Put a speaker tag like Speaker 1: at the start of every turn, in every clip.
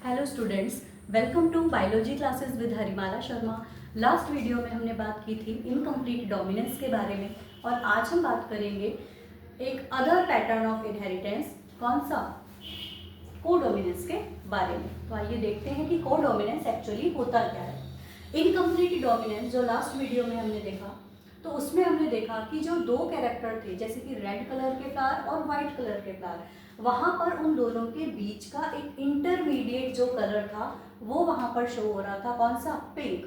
Speaker 1: Hello students, welcome to biology classes with Harimala Sharma. Last video में हमने बात की थी इनकम्प्लीट डोमिनेंस के बारे में और आज हम बात करेंगे एक अदर पैटर्न ऑफ इनहेरिटेंस, कौन सा, कोडोमिनेंस के बारे में। तो आइए देखते हैं कि कोडोमिनेंस एक्चुअली होता क्या है। इनकम्प्लीट डोमिनेंस जो लास्ट वीडियो में हमने देखा, तो उसमें हमने देखा कि जो दो कैरेक्टर थे जैसे कि रेड कलर के फ्लावर और वाइट कलर के फ्लावर, वहाँ पर उन दोनों के बीच का एक इंटरमीडिएट जो कलर था वो वहाँ पर शो हो रहा था, कौन सा, पिंक।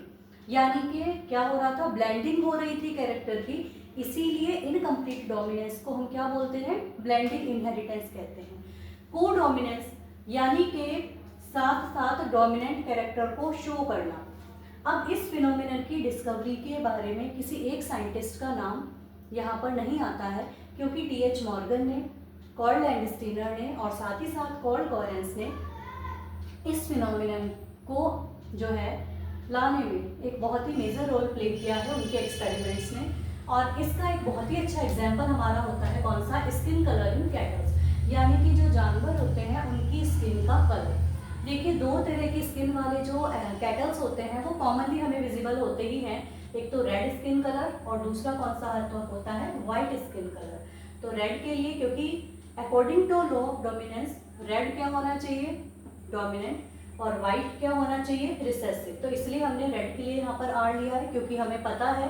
Speaker 1: यानी कि क्या हो रहा था, ब्लेंडिंग हो रही थी कैरेक्टर की, इसीलिए इनकम्प्लीट डोमिनेंस को हम क्या बोलते हैं, ब्लेंडिंग इनहेरिटेंस कहते हैं। कोडोमिनेंस यानी कि साथ साथ डोमिनेंट कैरेक्टर को शो करना। अब इस फिनोमिनन की डिस्कवरी के बारे में किसी एक साइंटिस्ट का नाम यहाँ पर नहीं आता है, क्योंकि टी.एच. मॉर्गन ने, कार्ल लैंडस्टीनर ने और साथ ही साथ कार्ल कॉरेंस ने इस फिनोमिनन को जो है लाने में एक बहुत ही मेजर रोल प्ले किया है उनके एक्सपेरिमेंट्स में। और इसका एक बहुत ही अच्छा एग्जाम्पल हमारा होता है कौन सा, स्किन कलर इन कैटल्स, यानी कि जो जानवर होते हैं उनकी स्किन का कलर। देखिए, दो तरह की स्किन वाले जो कैटल्स होते हैं वो कॉमनली हमें विजिबल होते ही हैं, एक तो रेड स्किन कलर और दूसरा कौन सा होता है, वाइट स्किन कलर। तो रेड के लिए, क्योंकि according to law of dominance red क्या होना चाहिए, डोमिनेंट, और वाइट क्या होना चाहिए, रिसेसिव। तो इसलिए हमने रेड के लिए यहाँ पर आर लिया है, क्योंकि हमें पता है,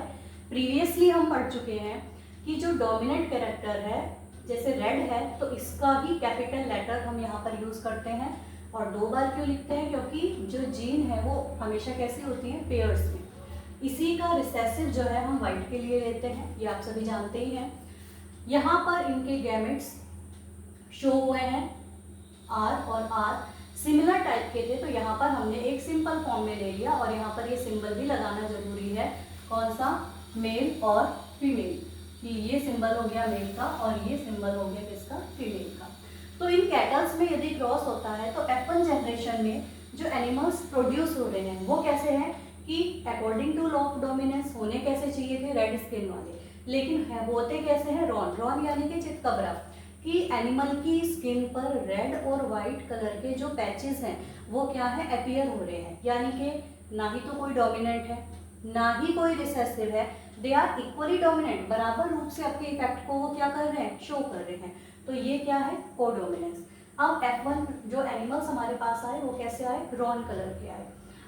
Speaker 1: प्रीवियसली हम पढ़ चुके हैं कि जो डोमिनेंट कैरेक्टर है जैसे रेड है तो इसका ही कैपिटल लेटर हम यहाँ पर यूज करते हैं। और दो बार क्यों लिखते हैं, क्योंकि जो जीन है वो हमेशा कैसी होती है, पेयर्स में। इसी का रिसेसिव जो है हम वाइट के लिए लेते हैं, ये आप सभी जानते ही हैं। यहाँ पर इनके गैमेट्स शो हुए हैं, आर और आर सिमिलर टाइप के थे, तो यहाँ पर हमने एक सिंपल फॉर्म में ले लिया और यहाँ पर ये सिंबल भी लगाना जरूरी है, कौन सा, मेल और फीमेल, कि ये सिंबल हो गया मेल का और ये सिंबल हो गया किसका, फीमेल का। तो इन कैटल्स में यदि क्रॉस होता है तो F1 जनरेशन में जो एनिमल्स प्रोड्यूस हो रहे हैं वो कैसे हैं कि according to law of dominance होने कैसे चाहिए थे, रेड स्किन वाले, लेकिन होते कैसे हैं, रॉन यानी कि चितकबरा, कि एनिमल की स्किन पर रेड और वाइट कलर के जो पैचेस हैं वो क्या है, अपीयर हो रहे हैं। यानी कि ना ही तो कोई डोमिनेंट है ना ही कोई रिसेसिव है, दे आर इक्वली डोमिनेंट, बराबर रूप से आपके इफेक्ट को वो क्या कर रहे हैं, शो कर रहे हैं। तो ये क्या है, कोडोमिनेंस। अब F1 जो एनिमल्स हमारे पास आए वो कैसे आए, रॉन कलर के आए।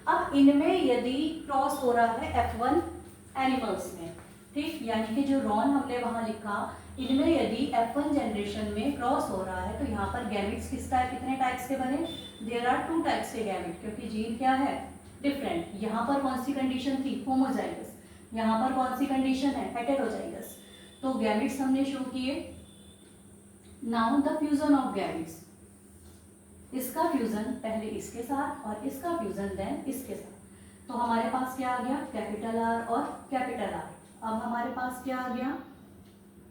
Speaker 1: अब इनमें यदि क्रॉस हो रहा है F1 एनिमल्स में, ठीक, यानी कि जो रॉन हमने वहां लिखा, इनमें यदि F1 जनरेशन में क्रॉस हो रहा है तो यहाँ पर गैमेट्स किस टाइप, कितने टाइप्स के बने, देयर आर 2 टाइप्स के गैमेट, क्योंकि जीन क्या है, डिफरेंट। यहाँ पर कौन सी कंडीशन थी, होमोजाइगस, यहाँ पर कौन सी कंडीशन है, हेटेरोजाइगस। तो गैमेट्स हमने शो किए। Now the fusion of gametes, इसका फ्यूजन पहले इसके साथ और इसका फ्यूजन देन इसके साथ। तो हमारे पास क्या आ गया, कैपिटल आर और कैपिटल आर। अब हमारे पास क्या आ गया,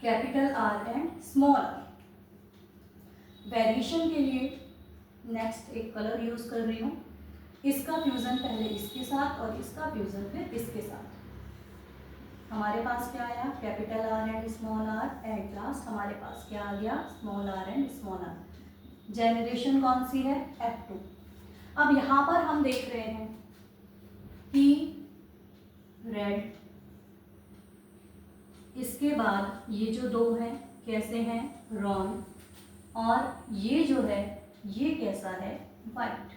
Speaker 1: capital R and small R. Variation के लिए नेक्स्ट एक कलर यूज कर रही हूँ, इसका फ्यूजन पहले इसके साथ और इसका फ्यूजन फिर इसके साथ। हमारे पास क्या आया, capital R and small R, and last हमारे पास क्या आ गया, small R and small R. Generation कौन सी है, F2। अब यहाँ पर हम देख रहे हैं कि रेड, इसके बाद ये जो दो हैं कैसे हैं, रॉन, और ये जो है ये कैसा है, वाइट।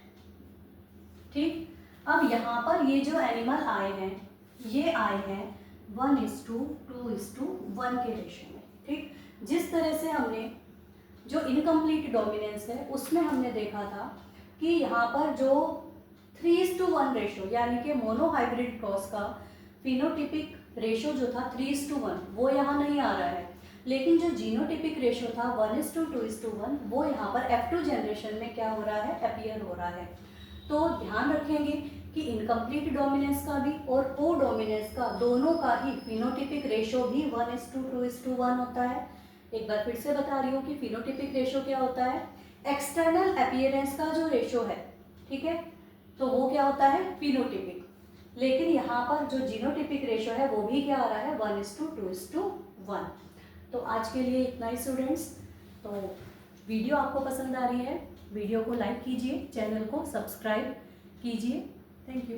Speaker 1: ठीक, अब यहाँ पर ये जो एनिमल आए हैं ये आए हैं 1:2:1 के रेशियो में। ठीक, जिस तरह से हमने जो इनकम्प्लीट डोमिनेंस है उसमें हमने देखा था कि यहाँ पर जो 3:1 रेशियो, यानी कि मोनोहाइब्रिड क्रॉस का फिनोटिपिक रेशियो जो था 3:1, वो यहाँ नहीं आ रहा है, लेकिन जो जीनोटिपिक रेशियो था 1:2:1 वो यहाँ पर F2 जनरेशन में क्या हो रहा है, अपीयर हो रहा है। तो ध्यान रखेंगे कि इनकम्प्लीट डोमिनेंस का भी और कोडोमिनेंस का दोनों का ही फिनोटिपिक रेशियो भी 1:2:1 होता है। एक बार फिर से बता रही हूँ कि फिनोटिपिक रेशियो क्या होता है, एक्सटर्नल अपीयरेंस का जो रेशियो है, ठीक है, तो वो क्या होता है, फिनोटिपिक। लेकिन यहाँ पर जो जीनोटिपिक रेशियो है वो भी क्या आ रहा है, 1:2:1। तो आज के लिए इतना ही स्टूडेंट्स। तो वीडियो आपको पसंद आ रही है, वीडियो को लाइक कीजिए, चैनल को सब्सक्राइब कीजिए। Thank you.